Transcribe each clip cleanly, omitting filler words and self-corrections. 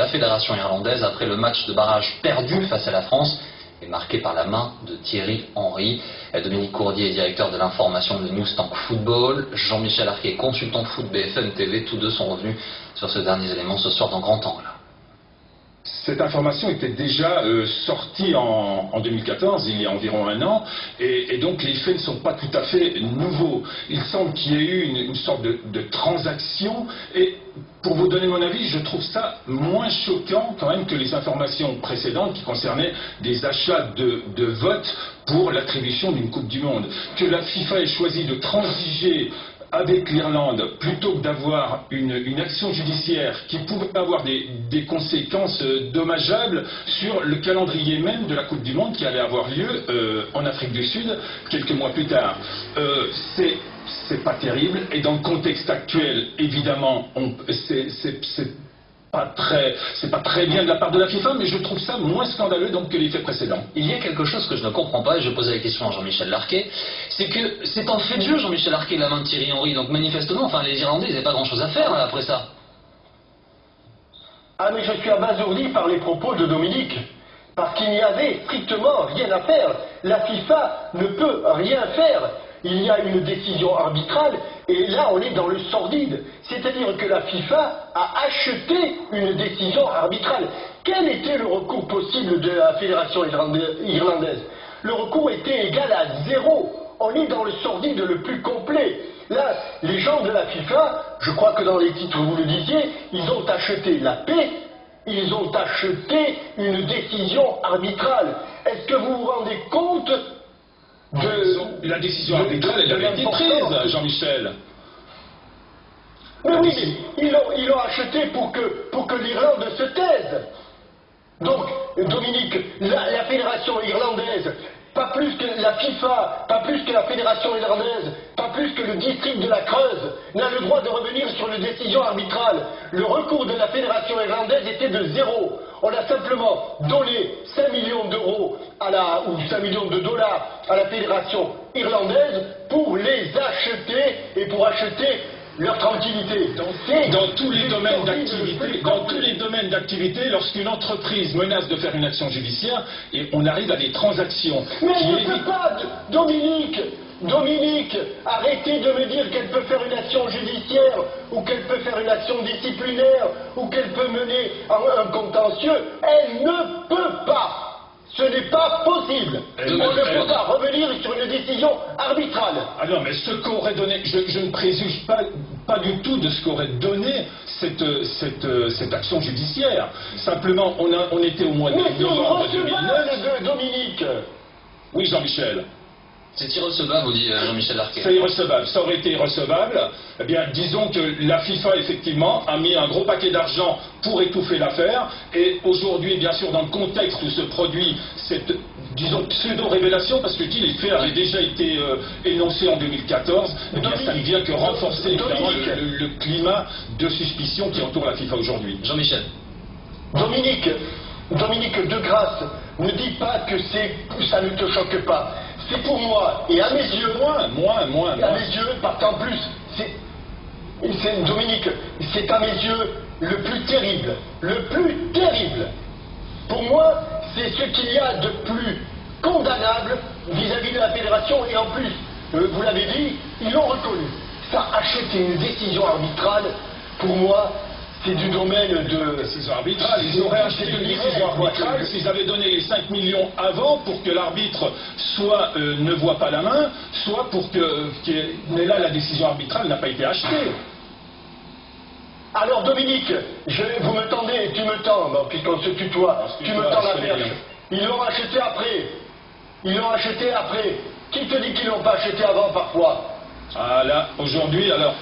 la fédération irlandaise après le match de barrage perdu face à la France et marqué par la main de Thierry Henry. Dominique Courdier est directeur de l'information de Newstank Football. Jean-Michel Arquet, consultant foot BFM TV. Tous deux sont revenus sur ce dernier élément ce soir dans Grand Angle. Cette information était déjà sortie en 2014, il y a environ un an, et donc les faits ne sont pas tout à fait nouveaux. Il semble qu'il y ait eu une sorte de transaction, et pour vous donner mon avis, je trouve ça moins choquant quand même que les informations précédentes qui concernaient des achats de votes pour l'attribution d'une Coupe du Monde. Que la FIFA ait choisi de transiger avec l'Irlande, plutôt que d'avoir une action judiciaire qui pouvait avoir des conséquences dommageables sur le calendrier même de la Coupe du Monde qui allait avoir lieu en Afrique du Sud quelques mois plus tard. C'est pas terrible, et dans le contexte actuel, évidemment, c'est pas très bien de la part de la FIFA, mais je trouve ça moins scandaleux donc que les faits précédents. Il y a quelque chose que je ne comprends pas, et je posais la question à Jean-Michel Larquet, c'est que c'est en fait de jeu, Jean-Michel Larquet, la main de Thierry Henry, donc manifestement, enfin les Irlandais, ils n'avaient pas grand-chose à faire là, après ça. Ah mais je suis abasourdi par les propos de Dominique, parce qu'il n'y avait strictement rien à faire. La FIFA ne peut rien faire. Il y a une décision arbitrale, et là on est dans le sordide. C'est-à-dire que la FIFA a acheté une décision arbitrale. Quel était le recours possible de la fédération irlandaise? Le recours était égal à 0. On est dans le sordide le plus complet. Là, les gens de la FIFA, je crois que dans les titres vous le disiez, ils ont acheté la paix, ils ont acheté une décision arbitrale. Est-ce que vous vous rendez compte la décision arbitrale, elle avait été prise, Jean-Michel. Mais oui, ils l'ont acheté pour que l'Irlande se taise. Donc, Dominique, la fédération irlandaise, pas plus que la FIFA, pas plus que la fédération irlandaise, pas plus que le district de la Creuse, n'a le droit de revenir sur une décision arbitrale. Le recours de la fédération irlandaise était de 0. On a simplement donné 5 millions d'euros ou 5 millions de dollars à la fédération irlandaise pour les acheter et pour acheter leur tranquillité. Dans tous les domaines d'activité, lorsqu'une entreprise menace de faire une action judiciaire, et on arrive à des transactions. Mais elle ne peut pas, Dominique, arrêtez de me dire qu'elle peut faire une action judiciaire, ou qu'elle peut faire une action disciplinaire, ou qu'elle peut mener un contentieux. Elle ne peut pas. Ce n'est pas possible. On ne peut pas revenir sur une décision arbitrale. Ah non, mais ce qu'aurait donné, je ne préjuge pas du tout de ce qu'aurait donné cette action judiciaire. Simplement, on était au mois de novembre 2009. Dominique. Oui, Jean-Michel. C'est irrecevable, vous dit Jean-Michel Larquet. C'est irrecevable. Ça aurait été irrecevable. Eh bien, disons que la FIFA, effectivement, a mis un gros paquet d'argent pour étouffer l'affaire. Et aujourd'hui, bien sûr, dans le contexte où se produit cette, disons, pseudo-révélation, parce que je dis les faits avaient déjà été énoncés en 2014, eh bien, ça ne vient que renforcer évidemment le climat de suspicion qui entoure la FIFA aujourd'hui. Jean-Michel. Dominique, de grâce, ne dis pas que ça ne te choque pas. C'est pour moi, et à mes yeux, moins. À mes yeux, parce qu'en plus, Dominique, c'est à mes yeux le plus terrible. Le plus terrible. Pour moi, c'est ce qu'il y a de plus condamnable vis-à-vis de la fédération, et en plus, vous l'avez dit, ils l'ont reconnu. Ça achète une décision arbitrale, pour moi, c'est du domaine de... Décision arbitrale. Ils auraient acheté une décision arbitrale s'ils avaient donné les 5 millions avant pour que l'arbitre soit ne voit pas la main, soit pour que... Mais là, la décision arbitrale n'a pas été achetée. Alors Dominique, vous me tendez et tu me tends, puisqu'on se tutoie, tu me tends la perche. Ils l'ont acheté après. Qui te dit qu'ils l'ont pas acheté avant parfois? Ah là, aujourd'hui, alors...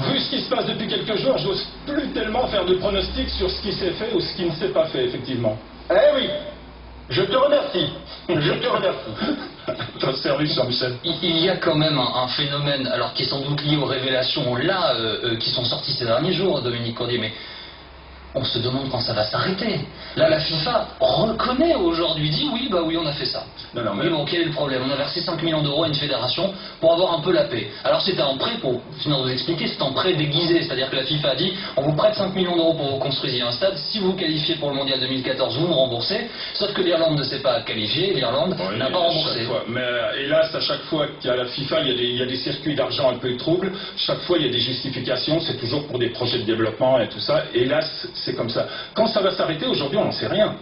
Vu ce qui se passe depuis quelques jours, j'ose plus tellement faire de pronostics sur ce qui s'est fait ou ce qui ne s'est pas fait, effectivement. Eh oui, je te remercie. Ton service, Jean-Michel. Il y a quand même un phénomène, alors qui est sans doute lié aux révélations là, qui sont sorties ces derniers jours, Dominique Courdier, mais On se demande quand ça va s'arrêter. Là, la FIFA reconnaît aujourd'hui, dit oui, bah oui, on a fait ça. Non, non, mais... Oui, bon, quel est le problème? On a versé 5 millions d'euros à une fédération pour avoir un peu la paix. Alors c'était un prêt, pour finir de vous expliquer, c'est un prêt déguisé, c'est-à-dire que la FIFA a dit, on vous prête 5 millions d'euros pour vous construisiez un stade, si vous qualifiez pour le Mondial 2014, vous me remboursez, sauf que l'Irlande ne s'est pas qualifiée, l'Irlande n'a pas remboursé. Mais hélas, à chaque fois qu'il y a la FIFA, il y a des circuits d'argent un peu troubles, chaque fois il y a des justifications, c'est toujours pour des projets de développement et tout ça, hélas, c'est comme ça. Quand ça va s'arrêter, aujourd'hui, on n'en sait rien.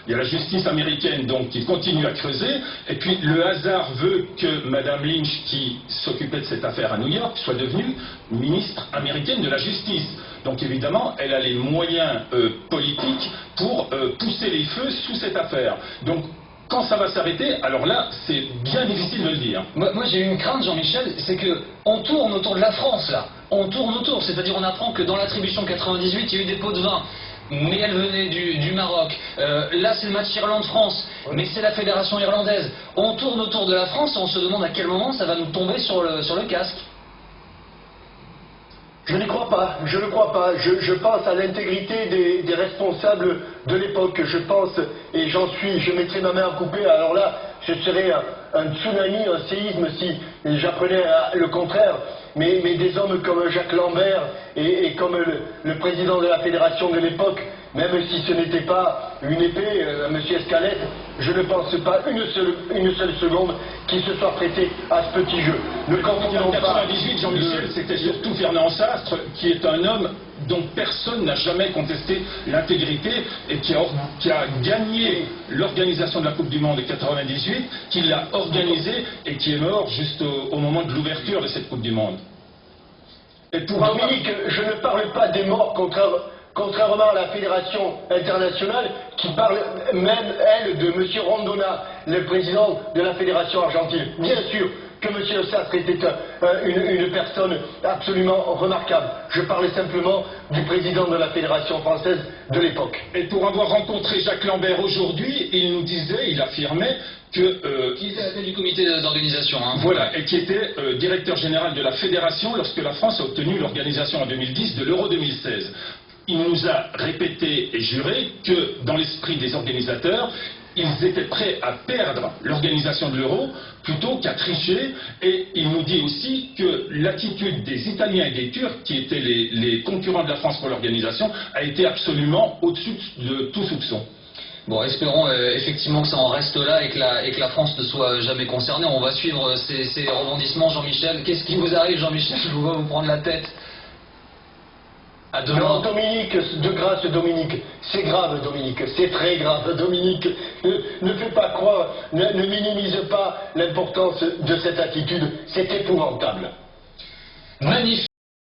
Il y a la justice américaine donc qui continue à creuser, et puis le hasard veut que Madame Lynch, qui s'occupait de cette affaire à New York, soit devenue ministre américaine de la justice. Donc évidemment, elle a les moyens politiques pour pousser les feux sous cette affaire. Donc quand ça va s'arrêter, alors là, c'est bien difficile de le dire. Moi j'ai une crainte, Jean-Michel, c'est que on tourne autour de la France là. On tourne autour, c'est-à-dire on apprend que dans l'attribution 98, il y a eu des pots de vin. Mais elle venait du Maroc. Là, c'est le match Irlande-France. Mais c'est la fédération irlandaise. On tourne autour de la France et on se demande à quel moment ça va nous tomber sur le casque. Je n'y crois pas, je ne crois pas. Je pense à l'intégrité des responsables de l'époque. Je pense, et je mettrai ma main à couper. Alors là, ce serait un tsunami, un séisme si j'apprenais le contraire. Mais des hommes comme Jacques Lambert et comme le président de la fédération de l'époque, même si ce n'était pas une épée, M. Escalette, je ne pense pas une seule seconde qu'il se soit prêté à ce petit jeu. Ne confondons pas. En 98, Jean-Michel, c'était surtout Fernand Sastre, qui est un homme dont personne n'a jamais contesté l'intégrité et qui a gagné l'organisation de la Coupe du Monde de 98, qui l'a organisée et qui est mort juste au moment de l'ouverture de cette Coupe du Monde. Et pour Dominique, je ne parle pas des morts, contrairement à la Fédération internationale, qui parle même, elle, de M. Rondona, le président de la Fédération argentine. Bien sûr que M. Sastre était une personne absolument remarquable. Je parle simplement du président de la Fédération française de l'époque. Et pour avoir rencontré Jacques Lambert aujourd'hui, il affirmait que... qui était à la tête du comité d'organisation. Hein. Voilà, et qui était directeur général de la Fédération lorsque la France a obtenu l'organisation en 2010 de l'Euro 2016. Il nous a répété et juré que dans l'esprit des organisateurs, ils étaient prêts à perdre l'organisation de l'euro plutôt qu'à tricher, et il nous dit aussi que l'attitude des Italiens et des Turcs, qui étaient les concurrents de la France pour l'organisation, a été absolument au-dessus de tout soupçon. Bon, espérons effectivement que ça en reste là et que la France ne soit jamais concernée. On va suivre ces rebondissements, Jean-Michel. Qu'est-ce qui vous arrive, Jean-Michel? Je vous vois vous prendre la tête. Non, Dominique, de grâce, Dominique, c'est grave, Dominique, c'est très grave, Dominique. Ne fais pas croire, ne minimise pas l'importance de cette attitude, c'est épouvantable. Magnifique.